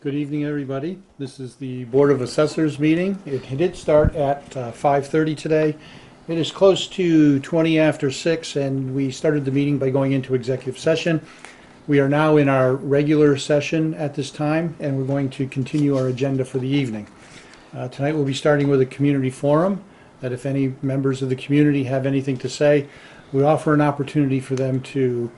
Good evening, everybody. This is the Board of Assessors meeting. It did start at 5:30 today. It is close to 20 after 6, and we started the meeting by going into executive session. We are now in our regular session at this time, and we're going to continue our agenda for the evening. Tonight we'll be starting with a community forum, that if any members of the community have anything to say, we offer an opportunity for them to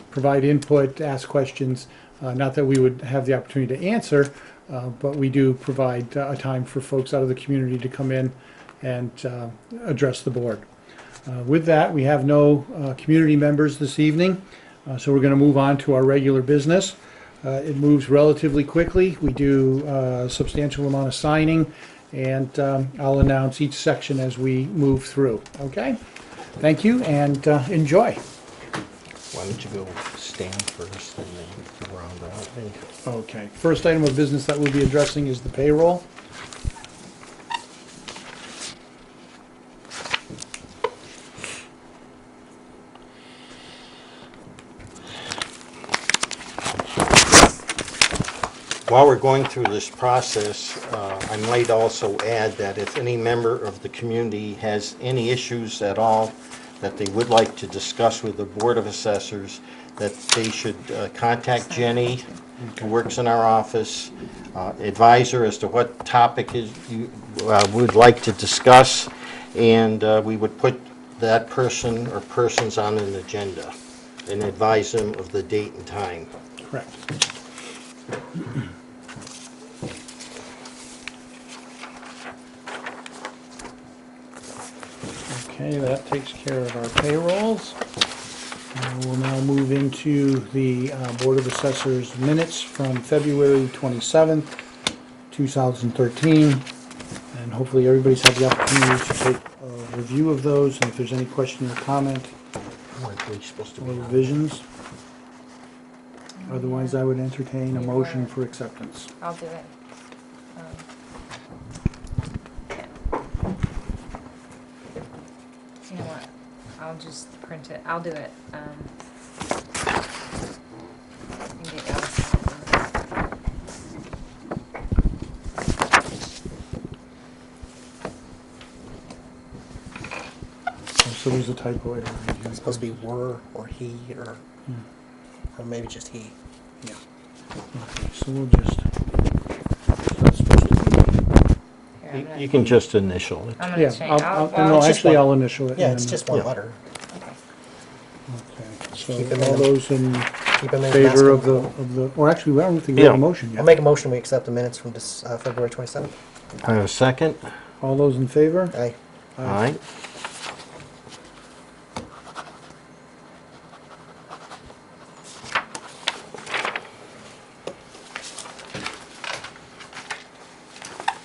provide input, ask questions. Not that we would have the opportunity to answer, but we do provide a time for folks out of the community to come in and address the board. With that, we have no community members this evening, so we're going to move on to our regular business. It moves relatively quickly. We do a substantial amount of signing, and I'll announce each section as we move through. Okay? Thank you, and enjoy. Why don't you go stand first and then round out? Okay. First item of business that we'll be addressing is the payroll. While we're going through this process, I might also add that if any member of the community has any issues at all that they would like to discuss with the Board of Assessors, that they should contact Jenny, who works in our office, advise her as to what topic is you would like to discuss, and we would put that person or persons on an agenda and advise them of the date and time. Correct. Okay, that takes care of our payrolls. We'll now move into the Board of Assessors minutes from February 27th, 2013. And hopefully everybody's had the opportunity to take a review of those, and if there's any question or comment or revisions. Otherwise, I would entertain a motion for acceptance. I'll do it. You know what? I'll just print it. I'll do it. And get Alice. Oh, so there's a typo error. It's supposed to be were or he or maybe just he. Yeah. Okay, so we'll just. That's supposed to You can just initial it. I'm be. gonna Yeah, change. no, actually, I'll initial it. Yeah, and it's then- just one yeah. letter. Okay. Okay, Keep so him all in. those in Keep him in favor of masking. the, or actually, I don't think we have a Yeah. motion I'll yet. make a motion we accept the minutes from this February 27th. I have a second. All those in favor? Aye. All right.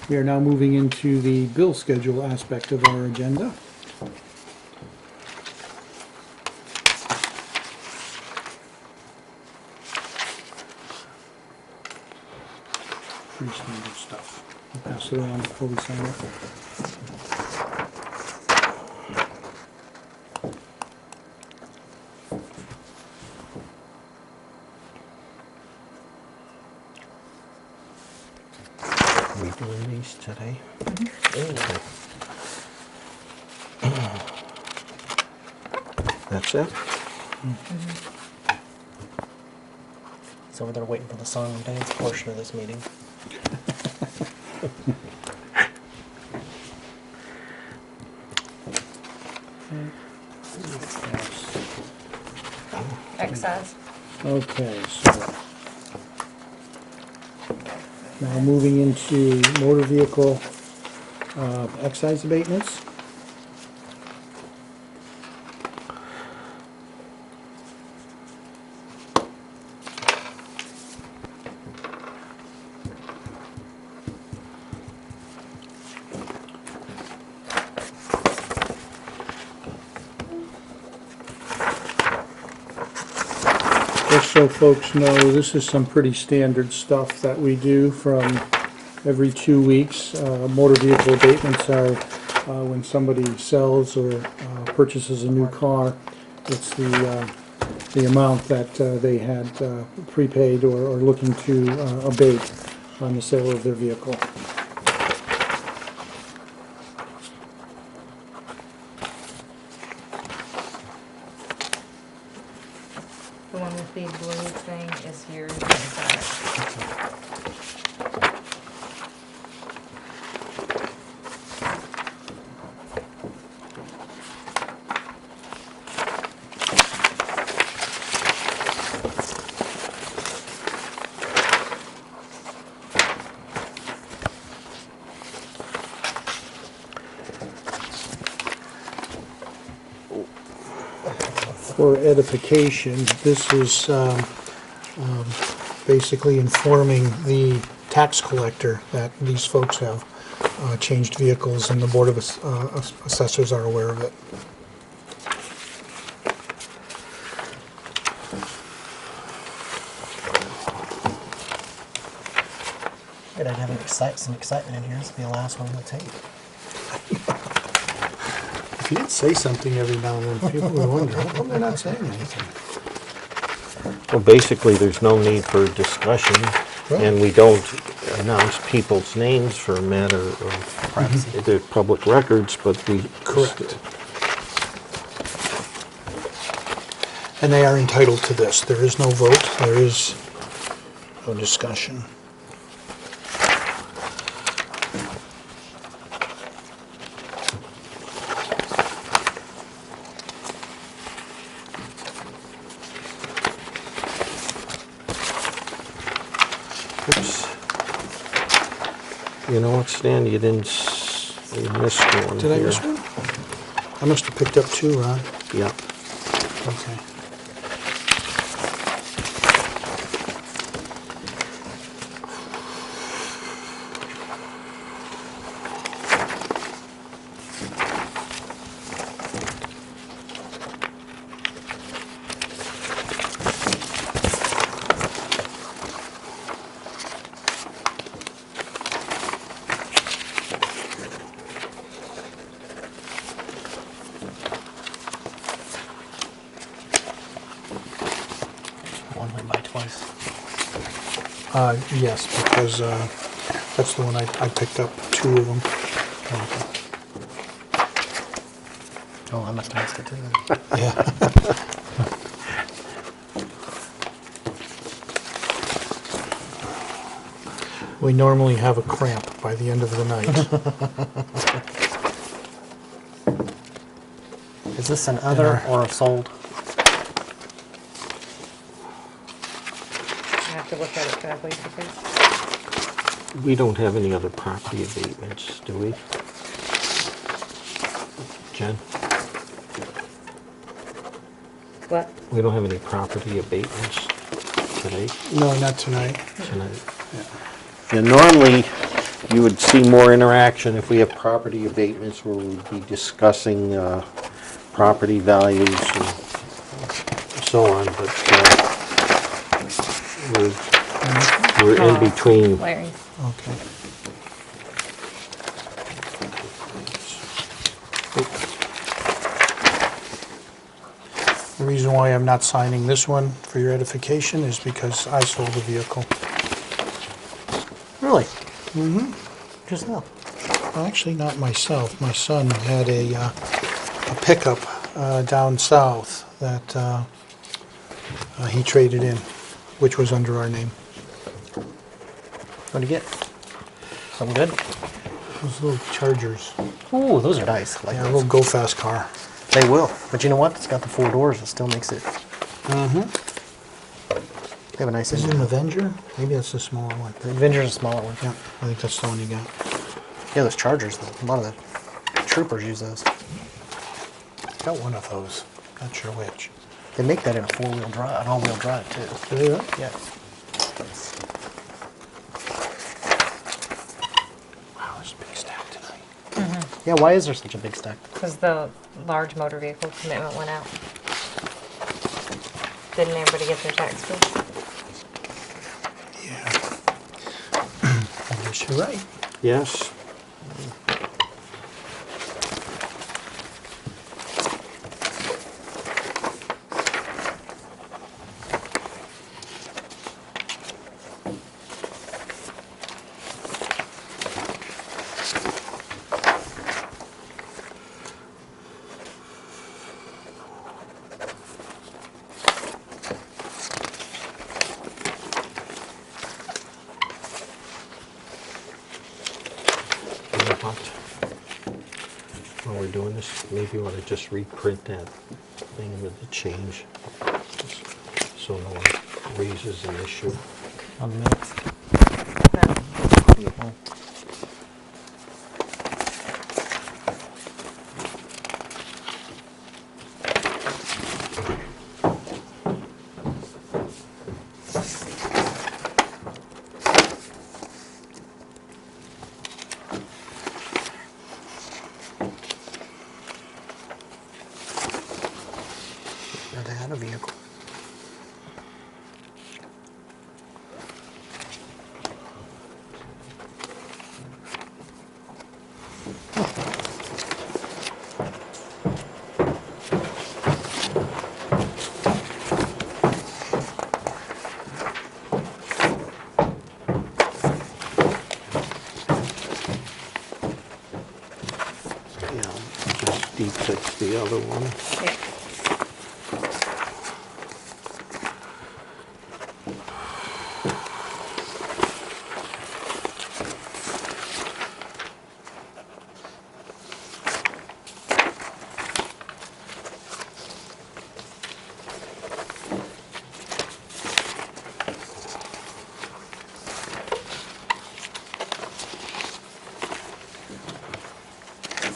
We are now moving into the bill schedule aspect of our agenda. Pretty standard stuff. I'll pass it around before we sign it. Are we doing these today? Okay. That's it? He's over there waiting for the song and dance portion of this meeting. Excise. Okay, so now moving into motor vehicle excise abatements. Just so folks know, this is some pretty standard stuff that we do from every 2 weeks. Motor vehicle abatements are when somebody sells or purchases a new car. It's the the amount that they had prepaid or looking to abate on the sale of their vehicle. The one with the blue thing is yours. You can sign it. For edification, this is basically informing the tax collector that these folks have changed vehicles, and the Board of Assessors are aware of it. Good, I'd have some excitement in here. This will be the last one on the tape. If you did say something every now and then, people would wonder, how come they're not saying anything? Well, basically, there's no need for discussion, and we don't announce people's names for a matter of Privacy. they're public records, but we... Correct. And they are entitled to this. There is no vote, there is no discussion. Oops. You know what, Stan, you missed one Did I here. miss one? I must have picked up two, Ron. Yeah. Okay. One went by twice. Yes, because that's the one I picked up, two of them. Oh, I must have missed it too then. Yeah. We normally have a cramp by the end of the night. Is this an other or a sold? I have to look at it correctly because We don't have any other property abatements, do we? Jen? what? We don't have any property abatements today, No, not tonight. tonight. And normally, you would see more interaction if we have property abatements where we'd be discussing property values and so on, but we're in between. Larry. Okay. The reason why I'm not signing this one for your edification is because I sold the vehicle. Really? Mm-hmm. Just now. Actually, not myself. My son had a pickup down south that he traded in, which was under our name. What'd you get? Something good? Those little Chargers. Ooh, those are nice. I like Yeah, a those. little go-fast car. They will. But you know what? It's got the 4 doors. It still makes it. Mm-hmm. They have a nice Is it an engine. Avenger? Maybe that's the smaller one. The Avenger's a smaller one. Yeah, I think that's the one you got. Yeah, those Chargers, though. A lot of the troopers use those. Got one of those. Not sure which. They make that in a 4-wheel drive, an all-wheel drive, too. Do they really? Yeah. Wow, there's a big stack tonight. Yeah, why is there such a big stack? Because the large motor vehicle commitment went out. Didn't everybody get their tax bill? Yeah. I guess you're right. Yes. thought, while we're doing this, maybe we ought to just reprint that thing with the change, so no one raises an issue. On the minutes. No. Or they had a vehicle. Yeah, just defix the other one. Yeah.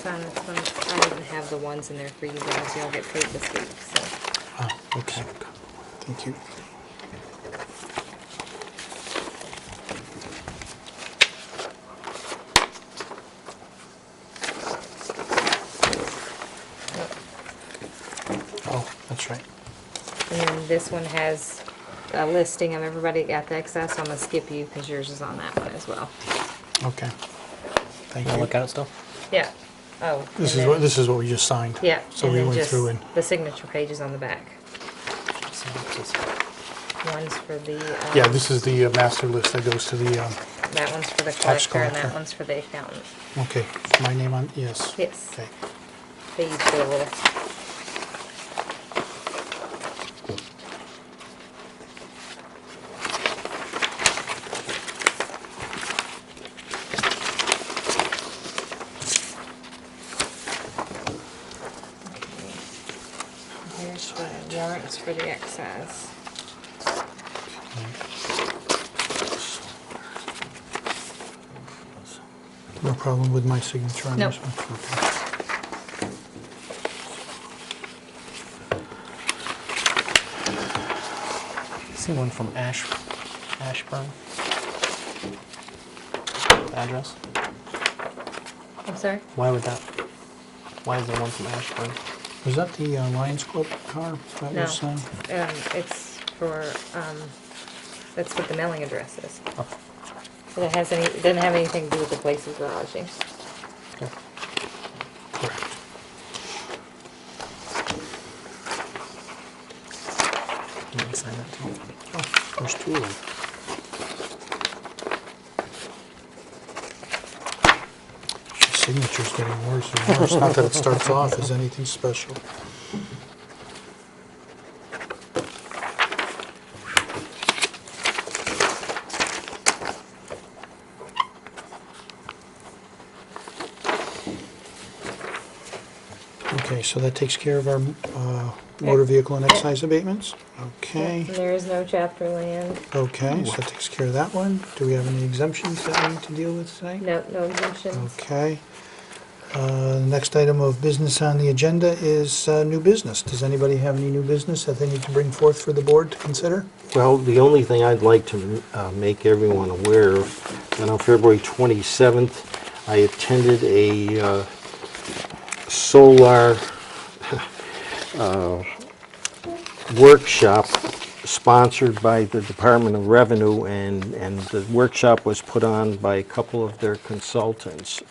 Sign this one. I didn't have the ones in there for you guys. Y'all get paid this week, so. Oh, okay. Thank you. Oh, that's right. And then this one has a listing of everybody got the excess. I'm gonna skip you because yours is on that one as well. Okay. Thank You wanna you. look at it still? Yeah. Oh. This and is then- what, this is what we just signed. Yeah. So and we then went just through and, the signature pages on the back. Synopsis. One's for the. yeah, this is the master list that goes to the, That one's for the Tax collector and that collector. one's for the accountant. okay, my name on, yes. Yes. Okay. They each get a little. Here's the warrants for the excess. No problem with my signature on Nope. this one? Okay. See one from Ashburn. Address? I'm sorry? Why would that? Why is there one from Ashburn? Was that the Lions Club car? That No. was, It's for, that's what the mailing address is. Oh, It doesn't have anything to do with the place's garaging. okay. correct. You can sign that too. Oh, there's two of them. Your signature's getting worse and worse. Not that it starts off as anything special. Okay, so that takes care of our motor vehicle and excise abatements? Okay. And there is no chapter land. Okay, so that takes care of that one. Do we have any exemptions that we need to deal with tonight? No exemptions. Okay. Next item of business on the agenda is new business. Does anybody have any new business that they need to bring forth for the board to consider? Well, the only thing I'd like to make everyone aware of, that on February 27th, I attended a solar workshop sponsored by the Department of Revenue, and the workshop was put on by a couple of their consultants.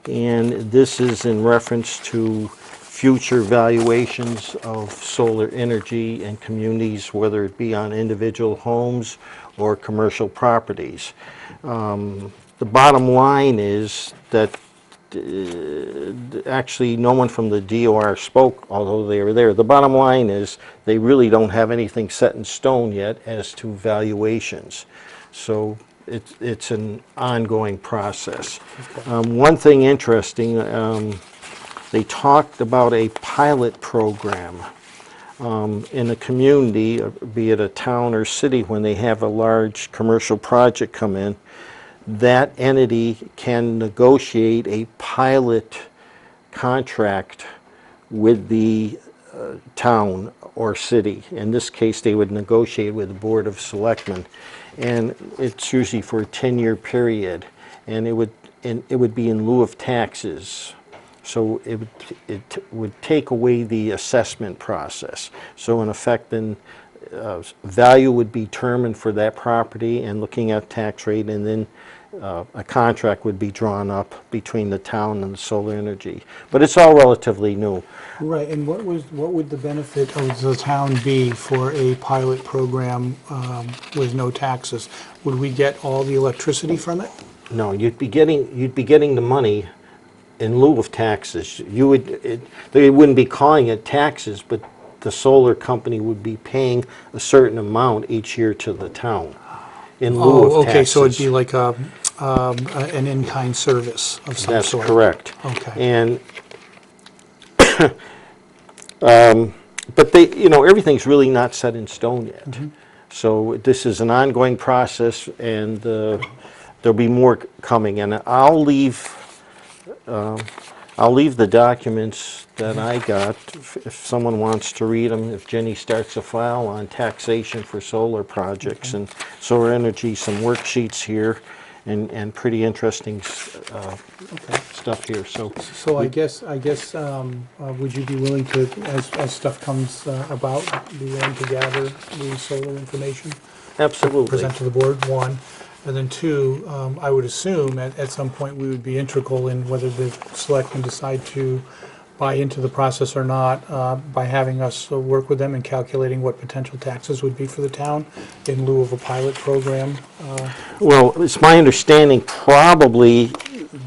And this is in reference to future valuations of solar energy in communities, whether it be on individual homes or commercial properties. The bottom line is that actually no one from the DOR spoke, although they were there. The bottom line is they really don't have anything set in stone yet as to valuations. So it's an ongoing process. One thing interesting, they talked about a pilot program in a community, be it a town or city, when they have a large commercial project come in, that entity can negotiate a pilot contract with the town or city. In this case, they would negotiate with the Board of Selectmen, and it's usually for a 10-year period, and it would be in lieu of taxes. So it would take away the assessment process. So in effect, then value would be determined for that property and looking at tax rate, and then a contract would be drawn up between the town and the solar energy. But it's all relatively new. Right, and what would the benefit of the town be for a pilot program with no taxes? Would we get all the electricity from it? No, you'd be getting the money in lieu of taxes. They wouldn't be calling it taxes, but the solar company would be paying a certain amount each year to the town in lieu of taxes. Okay, so it'd be like an in-kind service of some That's sort? correct. Okay. And but everything's really not set in stone yet. Mm-hmm. So this is an ongoing process, and there'll be more coming. And I'll leave the documents that I got if someone wants to read them. If Jenny starts a file on taxation for solar projects and solar energy, some worksheets here, and pretty interesting stuff here. So I guess, would you be willing to, as stuff comes about, be willing to gather the solar information? Absolutely. Present to the board, one. And then two, I would assume at some point we would be integral in whether the selectmen decide to buy into the process or not, by having us work with them and calculating what potential taxes would be for the town in lieu of a pilot program. Well, it's my understanding probably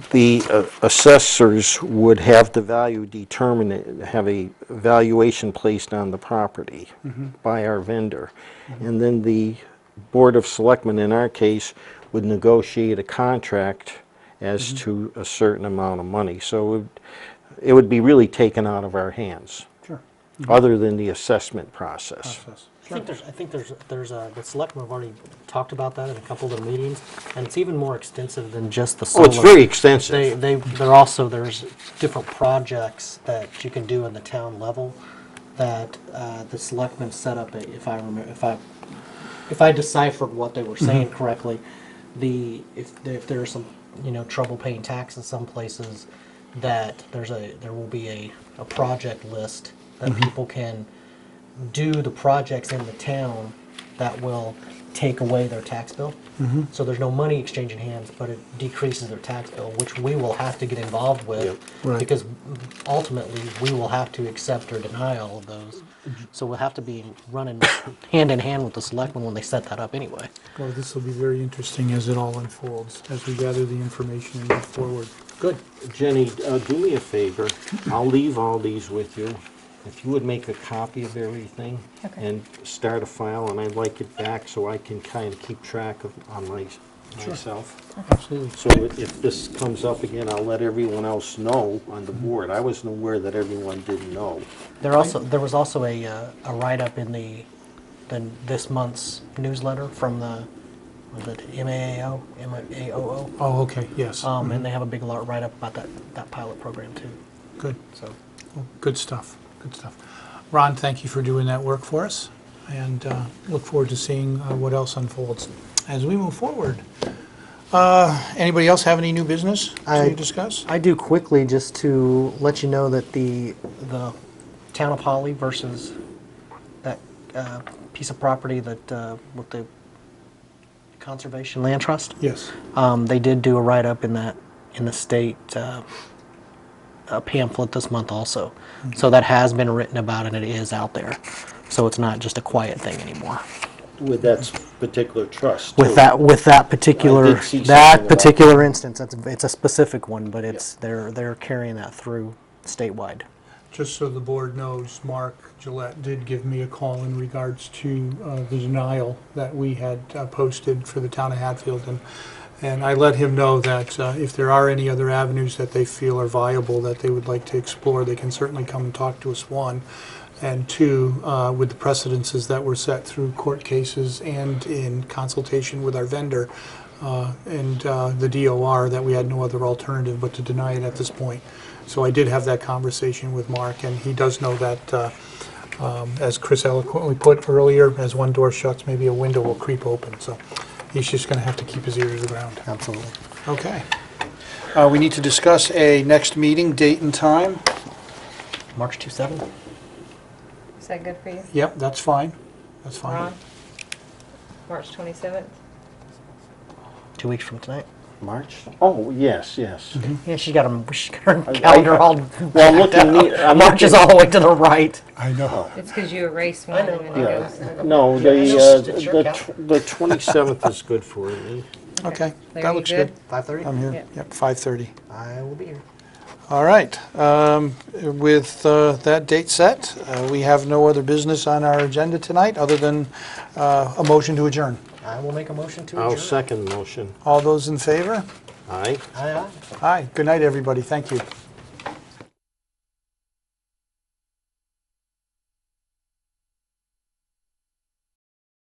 the assessors would have the value determined, have a valuation placed on the property by our vendor. And then the Board of Selectmen, in our case, would negotiate a contract as to a certain amount of money. So it would be really taken out of our hands, Sure. other than the assessment process. I think there's the selectmen have already talked about that in a couple of their meetings, and it's even more extensive than just the solar. Oh, it's very extensive. There's different projects that you can do in the town level that the selectmen set up. If I deciphered what they were saying correctly, if there's some trouble paying tax in some places, that there will be a project list that people can do the projects in the town that will take away their tax bill. So there's no money exchanging hands, but it decreases their tax bill, which we will have to get involved with, Right. because ultimately we will have to accept or deny all of those. So we'll have to be running hand in hand with the selectmen when they set that up anyway. Well, this will be very interesting as it all unfolds, as we gather the information and move forward. Good. Jenny, do me a favor. I'll leave all these with you. If you would make a copy of everything and start a file, and I'd like it back so I can kind of keep track of on myself. Absolutely. So if this comes up again, I'll let everyone else know on the board. I wasn't aware that everyone didn't know. There was also a write-up in this month's newsletter from the MAAO? Oh, okay, yes. And they have a big write-up about that pilot program too. Good. So Well, good stuff. Good stuff. Ron, thank you for doing that work for us, and look forward to seeing what else unfolds as we move forward. Anybody else have any new business to discuss? I do quickly, just to let you know that the town of Holly versus that piece of property that with the Conservation Land Trust. Yes. They did do a write-up in the state pamphlet this month also. So that has been written about, and it is out there. So it's not just a quiet thing anymore. With that particular trust, With too. that particular I did see something about instance, it's a specific one, but they're carrying that through statewide. Just so the board knows, Mark Gillette did give me a call in regards to the denial that we had posted for the town of Hatfield. And I let him know that if there are any other avenues that they feel are viable that they would like to explore, they can certainly come and talk to us, one. And two, with the precedences that were set through court cases and in consultation with our vendor and the DOR, that we had no other alternative but to deny it at this point. So I did have that conversation with Mark, and he does know that, as Chris eloquently put earlier, as one door shuts, maybe a window will creep open. So he's just going to have to keep his ear to the ground. Absolutely. Okay. We need to discuss a next meeting, date and time. March 27th? Is that good for you, Yep, that's fine. That's fine. Ron? March 27th? 2 weeks from tonight? March? Oh, yes, yes. Yeah, she's got her calendar all Well, I'm looking, March is all the way to the right. I know. It's because you erased one and then it yeah, goes. no, It's your count. the 27th is good for me. Okay, Larry, that you looks good. 5:30? I'm here. Yep. Yep, 5:30. I will be here. All right. With that date set, we have no other business on our agenda tonight other than a motion to adjourn. I will make a motion to I'll adjourn. second the motion. All those in favor? Aye. Aye, aye. Aye. Good night, everybody. Thank you.